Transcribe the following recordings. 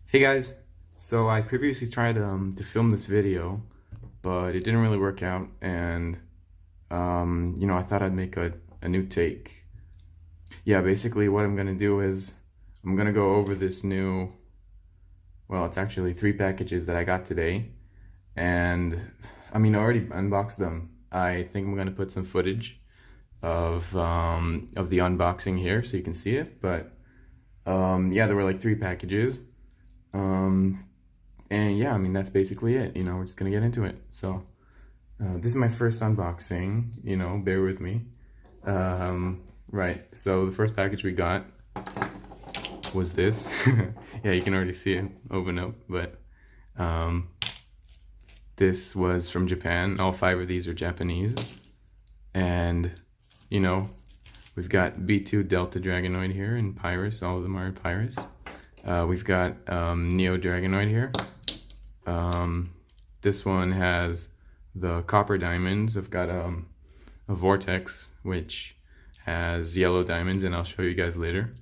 Hey guys, so I previously tried to film this video, but it didn't really work out, and I thought I'd make a new take. Yeah, basically what I'm gonna do is I'm gonna go over this new, well, it's actually 3 packages that I got today, and I already unboxed them. I think I'm gonna put some footage of the unboxing here so you can see it, but yeah, there were like 3 packages. Um, And yeah, that's basically it. We're just gonna get into it. So, this is my first unboxing, bear with me. Right, so the first package we got was this. Yeah, you can already see it open up, but this was from Japan. All 5 of these are Japanese. And, we've got B2 Delta Dragonoid here in Pyrus. All of them are Pyrus. We've got Neo Dragonoid here. This one has the copper diamonds. I've got a vortex which has yellow diamonds, and I'll show you guys later.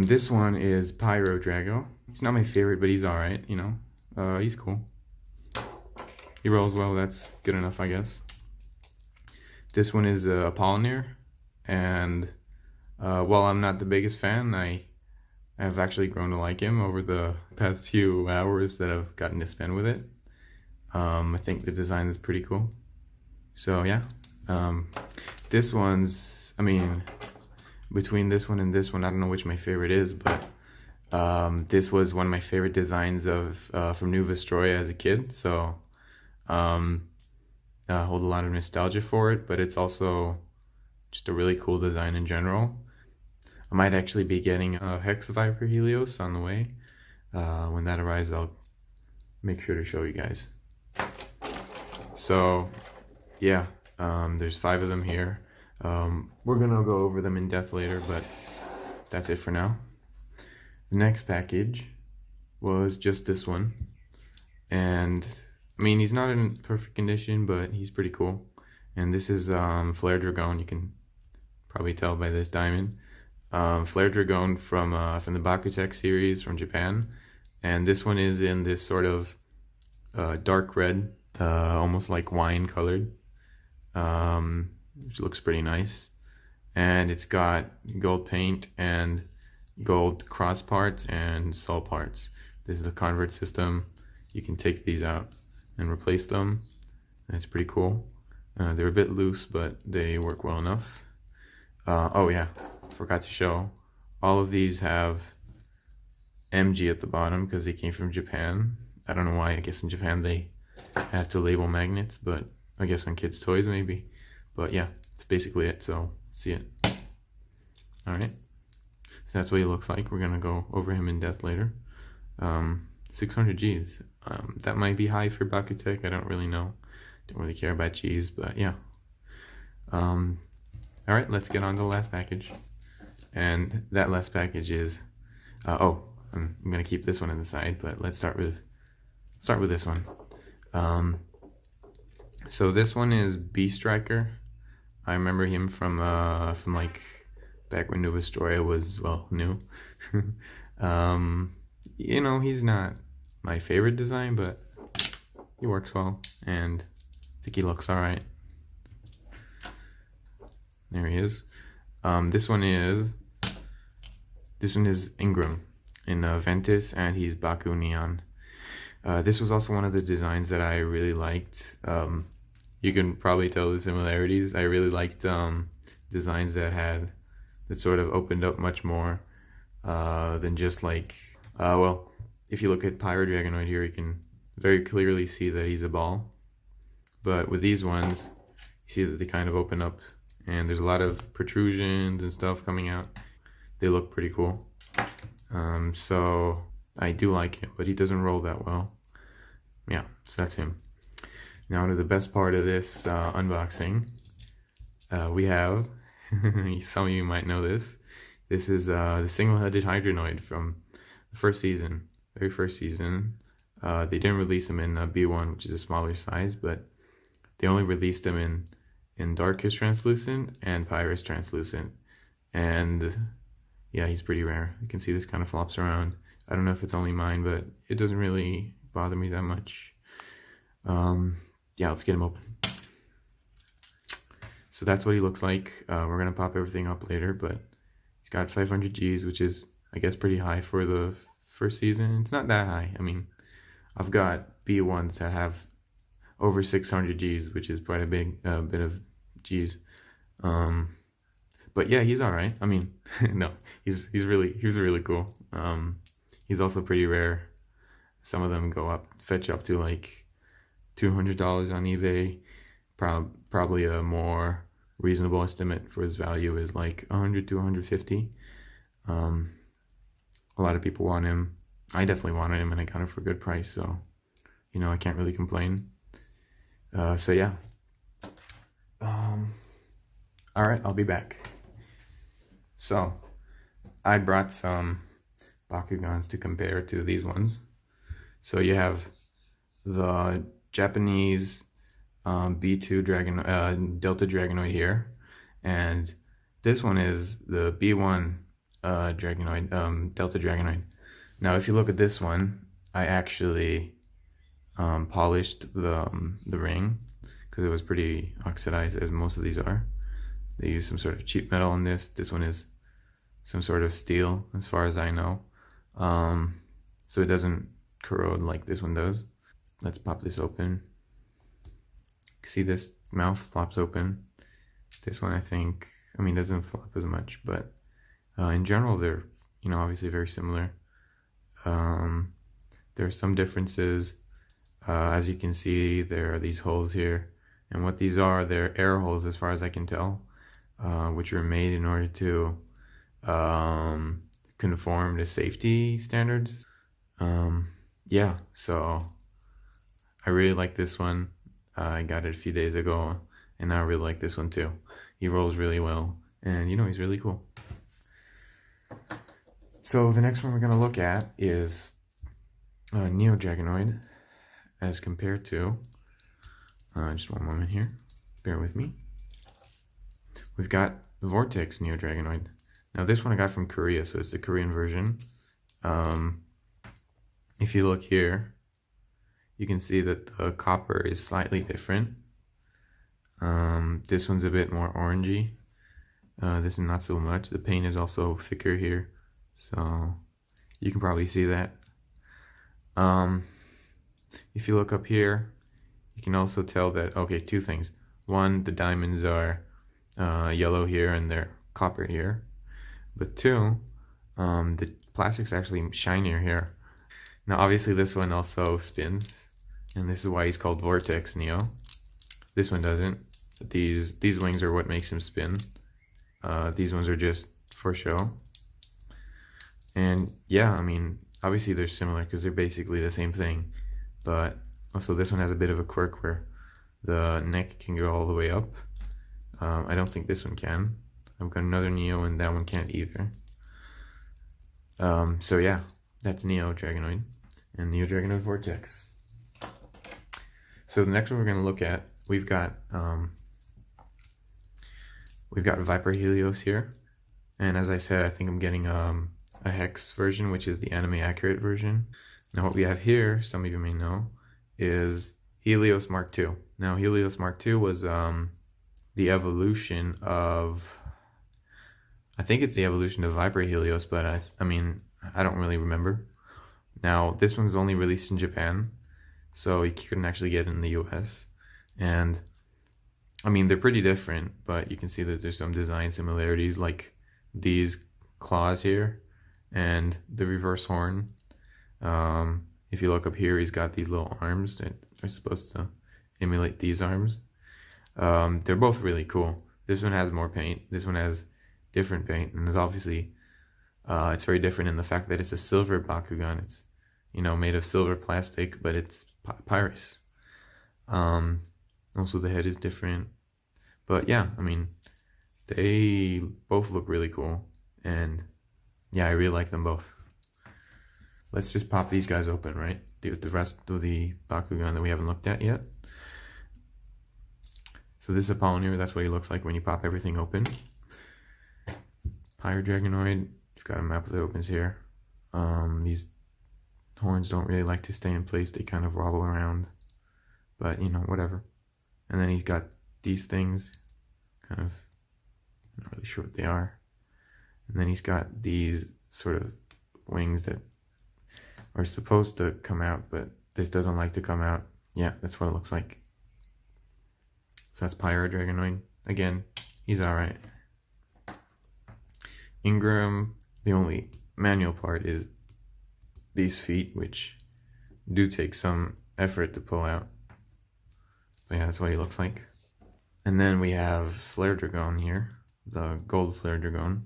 This one is Pyro Drago. He's not my favorite, but he's alright, he's cool. He rolls well, that's good enough, I guess. This one is Apollinaire, and while I'm not the biggest fan, I've actually grown to like him over the past few hours that I've gotten to spend with it. I think the design is pretty cool. So yeah, this one's, between this one and this one, I don't know which my favorite is, but this was one of my favorite designs from New Vestroia as a kid. So I hold a lot of nostalgia for it, but it's also just a really cool design in general. I might actually be getting a Hex Viper Helios on the way. When that arrives, I'll make sure to show you guys. So, yeah, there's 5 of them here. We're gonna go over them in depth later, but that's it for now. The next package was just this one. And, he's not in perfect condition, but he's pretty cool. And this is Flare Dragon. You can probably tell by this diamond. Flare Dragon from the Bakugan series from Japan, and this one is in this sort of dark red, almost like wine colored, which looks pretty nice. And it's got gold paint and gold cross parts and soul parts. This is the convert system. You can take these out and replace them, and it's pretty cool. They're a bit loose, but they work well enough. Oh yeah, forgot to show. All of these have MG at the bottom because they came from Japan. I don't know why. I guess in Japan they have to label magnets, but I guess on kids' toys maybe. But yeah, that's basically it. So let's see it. All right. So that's what he looks like. We're gonna go over him in depth later. 600 Gs. That might be high for Bakugan. I don't really know. Don't really care about Gs, but yeah. All right, let's get on to the last package. And that last package is, I'm gonna keep this one on the side, but let's start with this one. So this one is Beast Striker. I remember him from like back when New Vestroia was, well, new. He's not my favorite design, but he works well, and I think he looks all right. There he is. This one is Ingram in Ventus, and he's Baku Neon. This was also one of the designs that I really liked. You can probably tell the similarities. I really liked designs that sort of opened up much more than just like, well, if you look at Pyro Dragonoid here, you can very clearly see that he's a ball. But with these ones, you see that they kind of open up, and there's a lot of protrusions and stuff coming out. They look pretty cool. So I do like him, but he doesn't roll that well. Yeah, so that's him. Now to the best part of this unboxing. We have, some of you might know this. This is the single-headed Hydranoid from the very first season. They didn't release him in B1, which is a smaller size, but they only released him in Darkest Translucent and Pyrus Translucent. And yeah, he's pretty rare. You can see this kind of flops around. I don't know if it's only mine, but it doesn't really bother me that much. Yeah, let's get him open. So that's what he looks like. We're gonna pop everything up later, but he's got 500 Gs, which is, I guess, pretty high for the first season. It's not that high. I mean, I've got B1s that have over 600 Gs, which is quite a big bit of Gs. But yeah, he's all right. I mean, no, he's really cool. He's also pretty rare. Some of them fetch up to like $200 on eBay. Probably a more reasonable estimate for his value is like 100 to 150. A lot of people want him. I definitely wanted him, and I got him for a good price. So, you know, I can't really complain. So yeah. All right, I'll be back. So, I brought some Bakugans to compare to these ones. So you have the Japanese B2 Delta Dragonoid here, and this one is the B1 Dragonoid, Delta Dragonoid. Now, if you look at this one, I actually polished the ring because it was pretty oxidized, as most of these are. They use some sort of cheap metal on this. This one is some sort of steel, as far as I know. So it doesn't corrode like this one does. Let's pop this open. See, this mouth flops open. This one, I mean, doesn't flop as much, but in general, they're, you know, obviously very similar. There are some differences. As you can see, there are these holes here, and what these are, they're air holes as far as I can tell, which were made in order to conform to safety standards. Yeah, so I really like this one. I got it a few days ago, and I really like this one too. He rolls really well, and you know, he's really cool. So the next one we're going to look at is Neo Dragonoid as compared to, just one moment here, bear with me. We've got Vortex Neo Dragonoid. Now this one I got from Korea, so it's the Korean version. If you look here, you can see that the copper is slightly different. This one's a bit more orangey. This is not so much. The paint is also thicker here, so you can probably see that. If you look up here, you can also tell that, okay, two things. One, the diamonds are yellow here and they're copper here. But two, the plastic's actually shinier here. Now obviously this one also spins, and this is why he's called Vortex Neo. This one doesn't. These wings are what makes him spin. These ones are just for show. And yeah, I mean, obviously they're similar because they're basically the same thing. But also this one has a bit of a quirk where the neck can go all the way up. I don't think this one can. I've got another Neo and that one can't either. So yeah, that's Neo Dragonoid and Neo Dragonoid Vortex. So the next one we're going to look at, we've got Viper Helios here, and as I said, I think I'm getting a Hex version, which is the anime accurate version. Now what we have here, some of you may know, is Helios Mark II. Now Helios Mark II was the evolution of, I think it's the evolution of Viper Helios, but I mean, I don't really remember. Now this one's only released in Japan, so you couldn't actually get it in the US. And I mean, they're pretty different, but you can see that there's some design similarities, like these claws here and the reverse horn. If you look up here, he's got these little arms that are supposed to emulate these arms. They're both really cool. This one has more paint. This one has different paint, and it's obviously it's very different in the fact that it's a silver Bakugan. It's, you know, made of silver plastic, but it's Pyrus. Also the head is different, but yeah, I mean, they both look really cool, and yeah, I really like them both. Let's just pop these guys open, right? The rest of the Bakugan that we haven't looked at yet. So this is Apollonier. That's what he looks like when you pop everything open. Pyre Dragonoid. You've got a map that opens here. These horns don't really like to stay in place. They kind of wobble around, but you know, whatever. And then he's got these things, kind of, not really sure what they are. And then he's got these sort of wings that are supposed to come out, but this doesn't like to come out. Yeah, that's what it looks like. So that's Hydranoid. Again, he's alright. Ingram, the only manual part is these feet, which do take some effort to pull out. But yeah, that's what he looks like. And then we have Flare Dragon here, the gold Flare Dragon.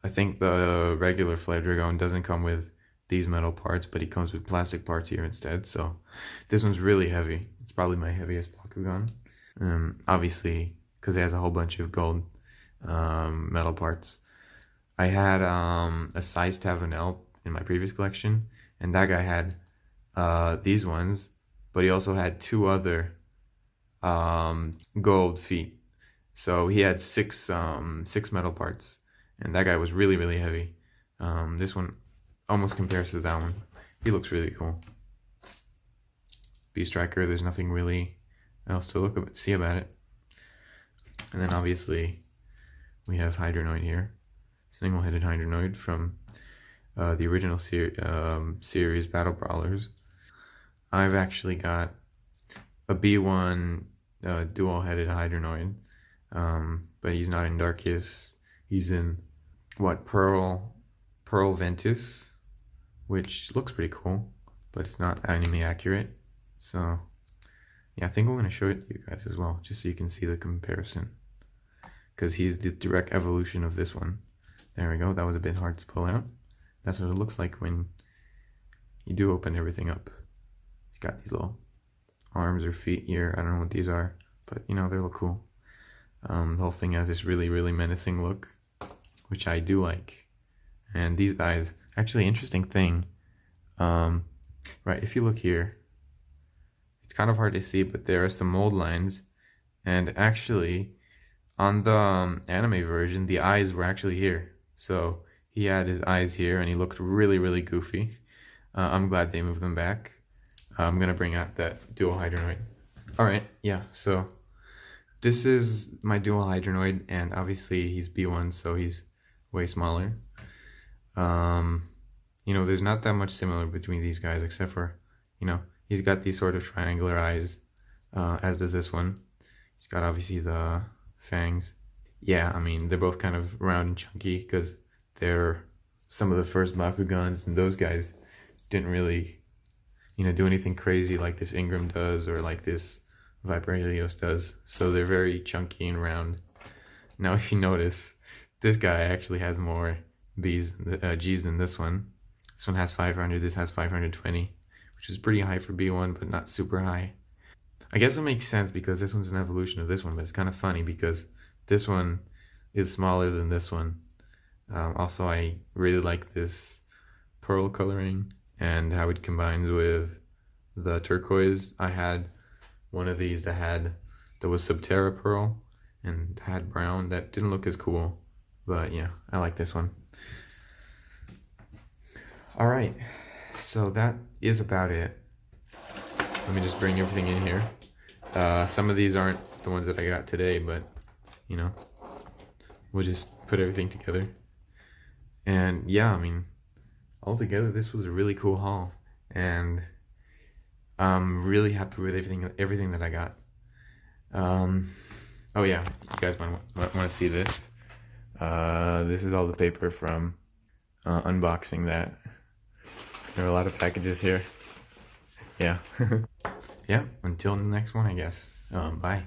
I think the regular Flare Dragon doesn't come with these metal parts, but he comes with plastic parts here instead. So this one's really heavy. It's probably my heaviest Bakugan. Obviously, because it has a whole bunch of gold metal parts. I had a size Tavanel in my previous collection, and that guy had these ones, but he also had two other gold feet. So he had six metal parts, and that guy was really, really heavy. This one almost compares to that one. He looks really cool. Beast Striker, there's nothing really else to see about it. And then obviously we have Hydranoid here, single-headed Hydranoid from the original series Battle Brawlers. I've actually got a B1 dual-headed Hydranoid, but he's not in Darkus. He's in what, Pearl Ventus, which looks pretty cool, but it's not anime accurate. So yeah, I think I'm going to show it to you guys as well, just so you can see the comparison, because he's the direct evolution of this one. There we go. That was a bit hard to pull out. That's what it looks like when you do open everything up. He's got these little arms or feet here. I don't know what these are, but you know, they look cool. The whole thing has this really, really menacing look, which I do like. And these eyes, actually, interesting thing. Right, if you look here, it's kind of hard to see, but there are some mold lines. And actually, on the anime version, the eyes were actually here. So he had his eyes here, and he looked really, really goofy. I'm glad they moved them back. I'm gonna bring out that dual Hydranoid. All right, yeah. So this is my dual Hydranoid, and obviously he's B1, so he's way smaller. You know, there's not that much similar between these guys, except for, you know, he's got these sort of triangular eyes, as does this one. He's got obviously the fangs. Yeah, I mean, they're both kind of round and chunky because they're some of the first Bakugans, and those guys didn't really, you know, do anything crazy like this Ingram does or like this Viper Helios does. So they're very chunky and round. Now, if you notice, this guy actually has more G's than this one. This one has 500, this has 520, which is pretty high for B1, but not super high. I guess it makes sense because this one's an evolution of this one, but it's kind of funny because this one is smaller than this one. Also, I really like this pearl coloring and how it combines with the turquoise. I had one of these that was Subterra pearl and had brown that didn't look as cool, but yeah, I like this one. All right, so that is about it. Let me just bring everything in here. Some of these aren't the ones that I got today, but you know, we'll just put everything together. And yeah, I mean, altogether, this was a really cool haul, and I'm really happy with everything that I got. Oh yeah, you guys might want to see this. This is all the paper from unboxing that. There are a lot of packages here. Yeah. Yeah, until the next one, I guess. Bye.